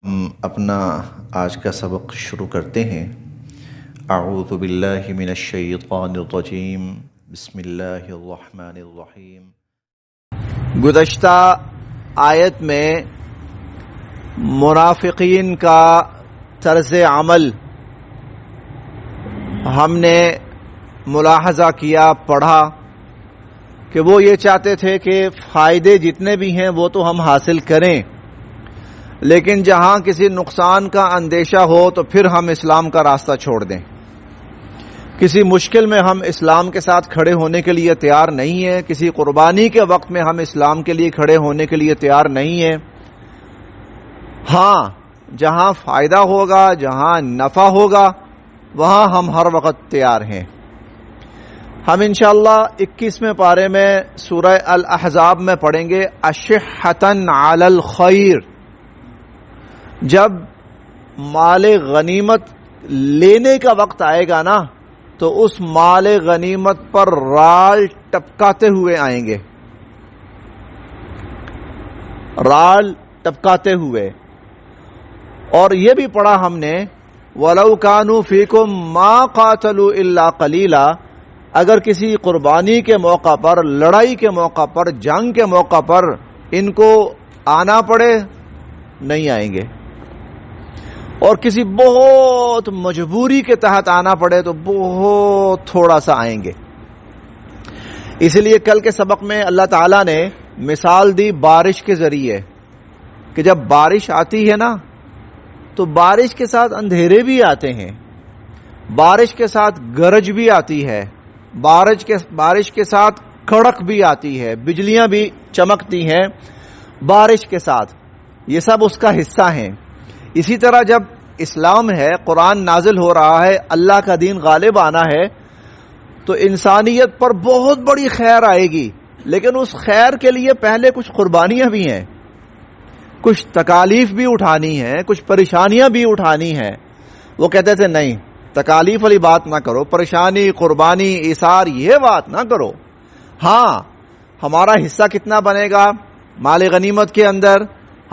ہم اپنا آج کا سبق شروع کرتے ہیں۔ اعوذ باللہ من الشیطان الرجیم، بسم اللہ الرحمن الرحیم۔ گزشتہ آیت میں منافقین کا طرز عمل ہم نے ملاحظہ کیا، پڑھا کہ وہ یہ چاہتے تھے کہ فائدے جتنے بھی ہیں وہ تو ہم حاصل کریں، لیکن جہاں کسی نقصان کا اندیشہ ہو تو پھر ہم اسلام کا راستہ چھوڑ دیں۔ کسی مشکل میں ہم اسلام کے ساتھ کھڑے ہونے کے لیے تیار نہیں ہیں، کسی قربانی کے وقت میں ہم اسلام کے لیے کھڑے ہونے کے لیے تیار نہیں ہیں۔ ہاں، جہاں فائدہ ہوگا، جہاں نفع ہوگا، وہاں ہم ہر وقت تیار ہیں۔ ہم انشاءاللہ 21ویں پارے میں سورہ الاحزاب میں پڑھیں گے اشحۃً علی الخیر۔ جب مال غنیمت لینے کا وقت آئے گا نا، تو اس مال غنیمت پر رال ٹپکاتے ہوئے آئیں گے، رال ٹپکاتے ہوئے۔ اور یہ بھی پڑھا ہم نے وَلَوْ كَانُوا فِيكُمْ مَا قَاتَلُوا إِلَّا قَلِيلًا، اگر کسی قربانی کے موقع پر، لڑائی کے موقع پر، جنگ کے موقع پر ان کو آنا پڑے، نہیں آئیں گے، اور کسی بہت مجبوری کے تحت آنا پڑے تو بہت تھوڑا سا آئیں گے۔ اس لیے کل کے سبق میں اللہ تعالیٰ نے مثال دی بارش کے ذریعے کہ جب بارش آتی ہے نا تو بارش کے ساتھ اندھیرے بھی آتے ہیں، بارش کے ساتھ گرج بھی آتی ہے، بارش کے ساتھ کڑک بھی آتی ہے، بجلیاں بھی چمکتی ہیں بارش کے ساتھ، یہ سب اس کا حصہ ہیں۔ اسی طرح جب اسلام ہے، قرآن نازل ہو رہا ہے، اللہ کا دین غالب آنا ہے، تو انسانیت پر بہت بڑی خیر آئے گی، لیکن اس خیر کے لیے پہلے کچھ قربانیاں بھی ہیں، کچھ تکالیف بھی اٹھانی ہیں، کچھ پریشانیاں بھی اٹھانی ہیں۔ وہ کہتے تھے نہیں، تکالیف والی بات نہ کرو، پریشانی، قربانی، ایثار، یہ بات نہ کرو۔ ہاں، ہمارا حصہ کتنا بنے گا مال غنیمت کے اندر،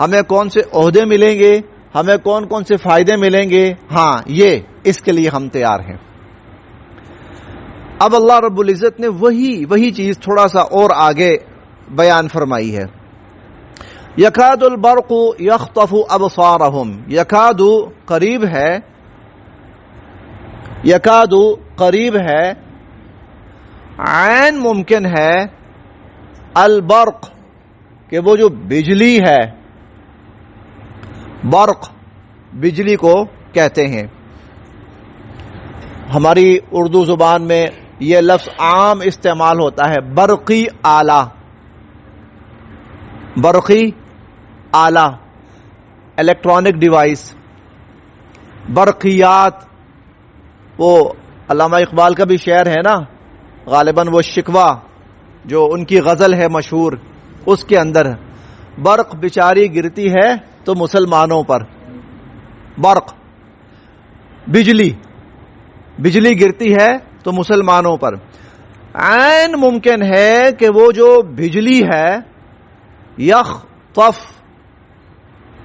ہمیں کون سے عہدے ملیں گے، ہمیں کون کون سے فائدے ملیں گے، ہاں، یہ اس کے لیے ہم تیار ہیں۔ اب اللہ رب العزت نے وہی چیز تھوڑا سا اور آگے بیان فرمائی ہے۔ یکاد البرق یخطف ابصارہم، یکاد قریب ہے، یکاد قریب ہے، عین ممکن ہے، البرق کہ وہ جو بجلی ہے، برق بجلی کو کہتے ہیں۔ ہماری اردو زبان میں یہ لفظ عام استعمال ہوتا ہے، برقی آلہ، برقی آلہ، الیکٹرانک ڈیوائس، برقیات۔ وہ علامہ اقبال کا بھی شعر ہے نا، غالباً وہ شکوہ جو ان کی غزل ہے مشہور، اس کے اندر برق بیچاری گرتی ہے تو مسلمانوں پر، برق بجلی گرتی ہے تو مسلمانوں پر۔ عین ممکن ہے کہ وہ جو بجلی ہے یخطف،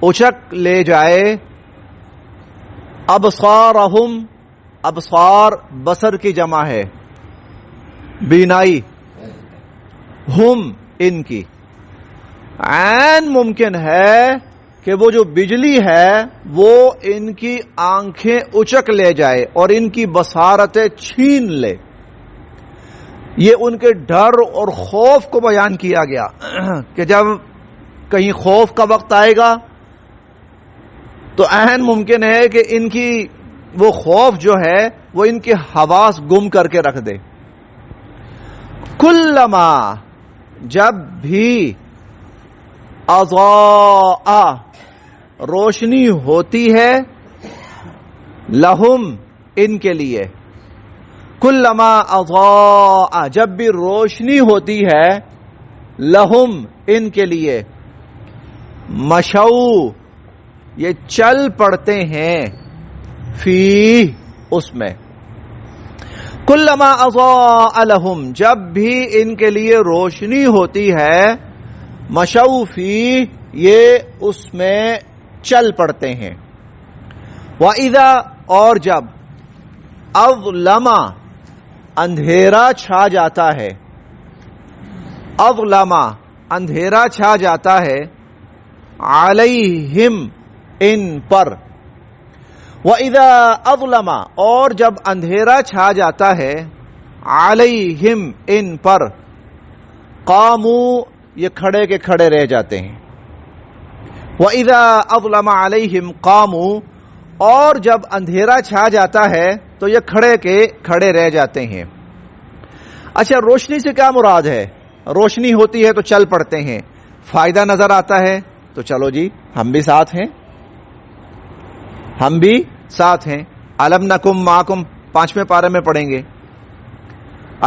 اچک لے جائے، ابصارہم، ابصار بصر کی جمع ہے، بینائی، ہم ان کی۔ عین ممکن ہے کہ وہ جو بجلی ہے وہ ان کی آنکھیں اچک لے جائے اور ان کی بصارتیں چھین لے۔ یہ ان کے ڈر اور خوف کو بیان کیا گیا کہ جب کہیں خوف کا وقت آئے گا تو عین ممکن ہے کہ ان کی وہ خوف جو ہے وہ ان کے حواس گم کر کے رکھ دے۔ کلما، جب بھی، اضاء، روشنی ہوتی ہے، لہم، ان کے لیے، کلما اضاء، جب بھی روشنی ہوتی ہے، لہم، ان کے لیے، مشو، یہ چل پڑتے ہیں، فی، اس میں، کلما اضاء لہم، جب بھی ان کے لیے روشنی ہوتی ہے، مشو فی، یہ اس میں چل پڑتے ہیں. وَإِذَا اور جب اظلم اندھیرا چھا جاتا ہے, اظلم اندھیرا چھا جاتا ہے, علیہم ان پر. وَإِذَا اظلم اور جب اندھیرا چھا جاتا ہے, علیہم ان پر, قاموا یہ کھڑے کے کھڑے رہ جاتے ہیں. وَإِذَا اظلم علیہم قاموا اور جب اندھیرا چھا جاتا ہے تو یہ کھڑے کے کھڑے رہ جاتے ہیں. اچھا, روشنی سے کیا مراد ہے؟ روشنی ہوتی ہے تو چل پڑتے ہیں, فائدہ نظر آتا ہے تو چلو جی ہم بھی ساتھ ہیں, ہم بھی ساتھ ہیں. الم نکم معکم 5ویں پارے میں پڑھیں گے.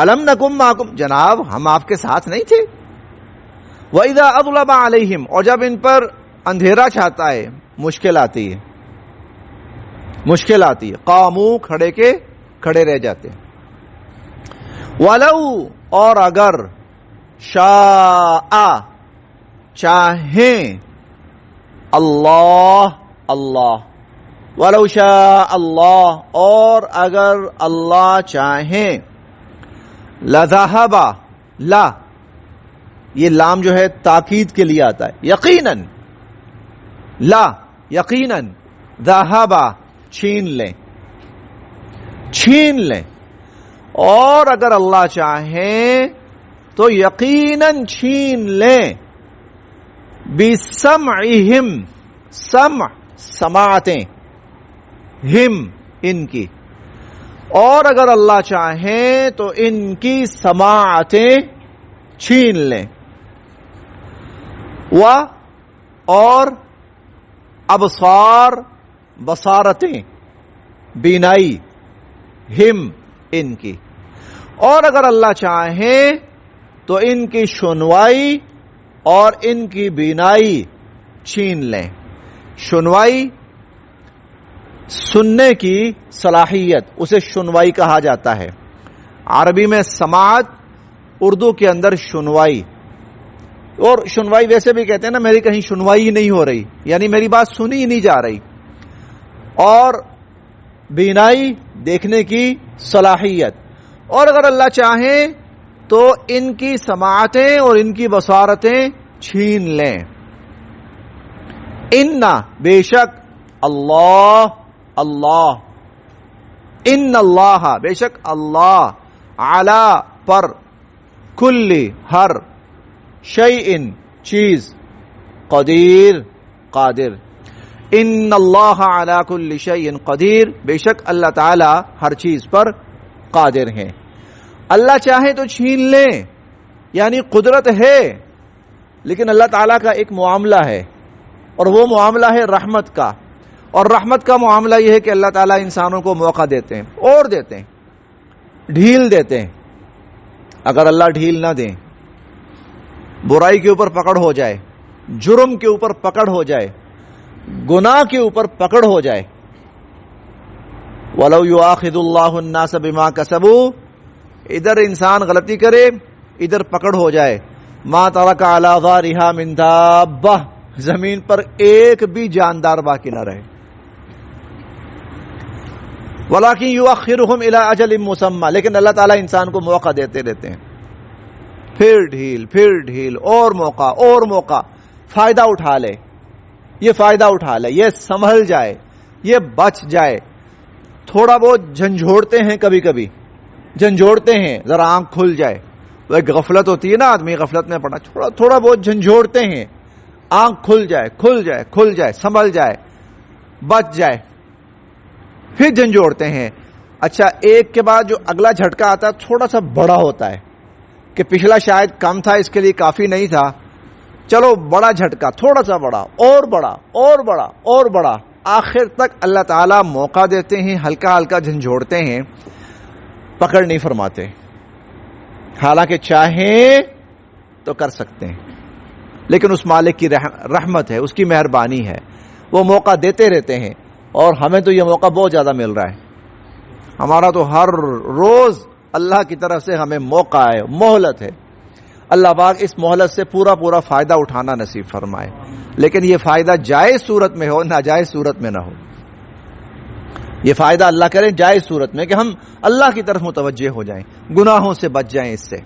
الم نکم معکم, جناب ہم آپ کے ساتھ نہیں تھے. وَإِذَا أَظْلَمَ عَلَيْهِمْ اور جب ان پر اندھیرا چھاتا ہے, مشکل آتی ہے, مشکل آتی ہے, قاموا کھڑے کے کھڑے رہ جاتے ہیں. وَلَوْ اور اگر, شَاءَ چاہیں, اللہ اللہ, وَلَوْ شَاءَ اللہ اور اگر اللہ چاہیں, لَذَهَبَ لا یہ لام جو ہے تاکید کے لیے آتا ہے, یقیناً, لا یقیناً, ذَهَبَ چھین لیں, چھین لیں, اور اگر اللہ چاہیں تو یقیناً چھین لیں, بِسَمْعِهِمْ سمع سماعتیں, ہم ان کی, اور اگر اللہ چاہیں تو ان کی سماعتیں چھین لیں. اور ابصار بصارتیں, بینائی, ہم ان کی, اور اگر اللہ چاہیں تو ان کی سنوائی اور ان کی بینائی چھین لیں. سنوائی سننے کی صلاحیت, اسے سنوائی کہا جاتا ہے. عربی میں سماعت, اردو کے اندر سنوائی. اور سنوائی ویسے بھی کہتے ہیں نا, میری کہیں سنوائی نہیں ہو رہی, یعنی میری بات سنی ہی نہیں جا رہی. اور بینائی دیکھنے کی صلاحیت, اور اگر اللہ چاہیں تو ان کی سماعتیں اور ان کی بصارتیں چھین لیں. اِنَّ بے شک, اللہ اللہ, ان اللہ بے شک اللہ, علی پر, کل ہر, شیء چیز, قدیر قادر. ان اللہ علی کل شیء قدیر بے شک اللہ تعالی ہر چیز پر قادر ہیں. اللہ چاہے تو چھین لیں, یعنی قدرت ہے, لیکن اللہ تعالیٰ کا ایک معاملہ ہے, اور وہ معاملہ ہے رحمت کا. اور رحمت کا معاملہ یہ ہے کہ اللہ تعالیٰ انسانوں کو موقع دیتے ہیں, اور دیتے ہیں, ڈھیل دیتے ہیں. اگر اللہ ڈھیل نہ دیں, برائی کے اوپر پکڑ ہو جائے, جرم کے اوپر پکڑ ہو جائے, گناہ کے اوپر پکڑ ہو جائے, وَلَوْ يُؤَاخِذُ اللَّهُ النَّاسَ بِمَا كَسَبُوا, ادھر انسان غلطی کرے, ادھر پکڑ ہو جائے, مَا تَرَكَ عَلَى ظَهْرِهَا مِن دَابَّةٍ, زمین پر ایک بھی جاندار باقی نہ رہے. وَلَكِنْ يُؤَخِّرُهُمْ إِلَىٰ أَجَلٍ مُّسَمًّى, لیکن اللہ تعالیٰ انسان کو موقع دیتے رہتے ہیں, پھر ڈھیل, پھر ڈھیل, اور موقع, اور موقع. فائدہ اٹھا لے, یہ فائدہ اٹھا لے, یہ سنبھل جائے, یہ بچ جائے. تھوڑا بہت جھنجھوڑتے ہیں, کبھی کبھی جھنجھوڑتے ہیں, ذرا آنکھ کھل جائے. وہ ایک غفلت ہوتی ہے نا, آدمی غفلت میں پڑا, تھوڑا بہت جھنجھوڑتے ہیں, آنکھ کھل جائے, کھل جائے, کھل جائے, سنبھل جائے, بچ جائے, پھر جھنجھوڑتے ہیں. اچھا, ایک کے بعد جو اگلا جھٹکا آتا ہے تھوڑا سا بڑا ہوتا ہے, کہ پچھلا شاید کم تھا, اس کے لیے کافی نہیں تھا, چلو بڑا جھٹکا, تھوڑا سا بڑا, اور بڑا, اور بڑا, اور بڑا. آخر تک اللہ تعالیٰ موقع دیتے ہیں, ہلکا ہلکا جھنجھوڑتے ہیں, پکڑ نہیں فرماتے. حالانکہ چاہیں تو کر سکتے ہیں, لیکن اس مالک کی رحمت ہے, اس کی مہربانی ہے, وہ موقع دیتے رہتے ہیں. اور ہمیں تو یہ موقع بہت زیادہ مل رہا ہے. ہمارا تو ہر روز اللہ کی طرف سے ہمیں موقع ہے, مہلت ہے. اللہ پاک اس مہلت سے پورا فائدہ اٹھانا نصیب فرمائے. لیکن یہ فائدہ جائز صورت میں ہو، ناجائز صورت میں نہ ہو. یہ فائدہ اللہ کرے جائز صورت میں کہ ہم اللہ کی طرف متوجہ ہو جائیں، گناہوں سے بچ جائیں اس سے.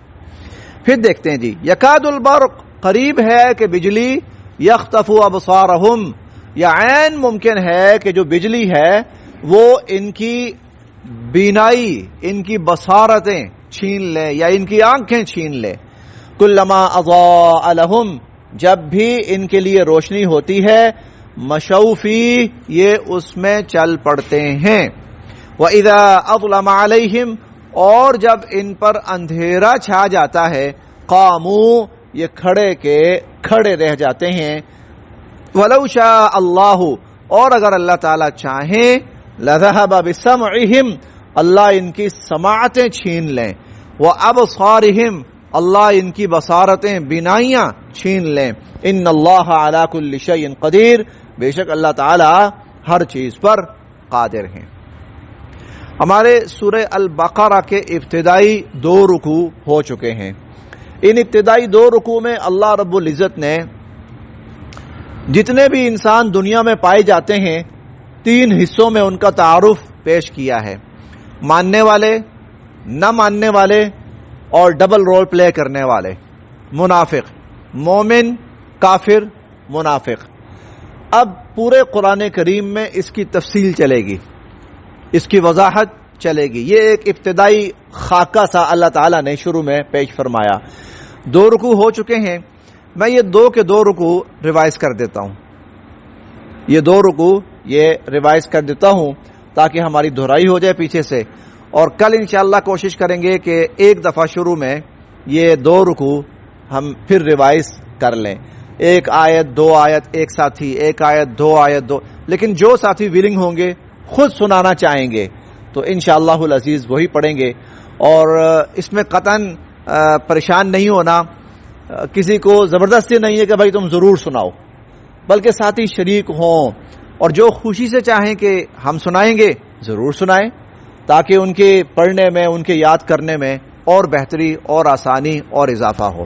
پھر دیکھتے ہیں جی، یکاد البرق، قریب ہے کہ بجلی، یخطف ابصارہم، یا عین ممکن ہے کہ جو بجلی ہے وہ ان کی بینائی، ان کی بصارتیں چھین لے یا ان کی آنکھیں چھین لے. کلما اضاء لہم، جب بھی ان کے لیے روشنی ہوتی ہے، مشوا فیہ، یہ اس میں چل پڑتے ہیں. وَإِذَا أَظْلَمَ عَلَيْهِمْ، اور جب ان پر اندھیرا چھا جاتا ہے، قاموا، یہ کھڑے کے کھڑے رہ جاتے ہیں. وَلَوْ شَاءَ اللَّهُ، اور اگر اللہ تعالیٰ چاہیں، لَذَهَبَ بِسَمْعِهِمْ، اللہ ان کی سماعتیں چھین لیں. وَأَبْصَارِهِمْ، اللہ ان کی بصارتیں، بینائیاں چھین لیں. ان اللہ علی کل شیء قدیر، بے شک اللہ تعالی ہر چیز پر قادر ہیں. ہمارے سورہ البقرہ کے ابتدائی 2 رکوع ہو چکے ہیں. ان ابتدائی 2 رکوع میں اللہ رب العزت نے جتنے بھی انسان دنیا میں پائے جاتے ہیں 3 حصوں میں ان کا تعارف پیش کیا ہے: ماننے والے، نہ ماننے والے، اور ڈبل رول پلے کرنے والے. منافق، مومن، کافر، منافق. اب پورے قرآن کریم میں اس کی تفصیل چلے گی، اس کی وضاحت چلے گی. یہ ایک ابتدائی خاکہ سا اللہ تعالیٰ نے شروع میں پیش فرمایا. 2 رکوع ہو چکے ہیں. میں یہ 2 کے 2 رکوع ریوائز کر دیتا ہوں. یہ 2 رکوع یہ ریوائز کر دیتا ہوں تاکہ ہماری دہرائی ہو جائے پیچھے سے. اور کل انشاءاللہ کوشش کریں گے کہ ایک دفعہ شروع میں یہ 2 رکوع ہم پھر ریوائز کر لیں. 1 آیت 2 آیت ایک ساتھی، 1 آیت 2 آیت 2. لیکن جو ساتھی ویلنگ ہوں گے، خود سنانا چاہیں گے، تو انشاءاللہ العزیز وہی پڑھیں گے. اور اس میں قطعاً پریشان نہیں ہونا، کسی کو زبردستی نہیں ہے کہ بھائی تم ضرور سناؤ، بلکہ ساتھی شریک ہوں اور جو خوشی سے چاہیں کہ ہم سنائیں گے ضرور سنائیں، تاکہ ان کے پڑھنے میں، ان کے یاد کرنے میں اور بہتری اور آسانی اور اضافہ ہو.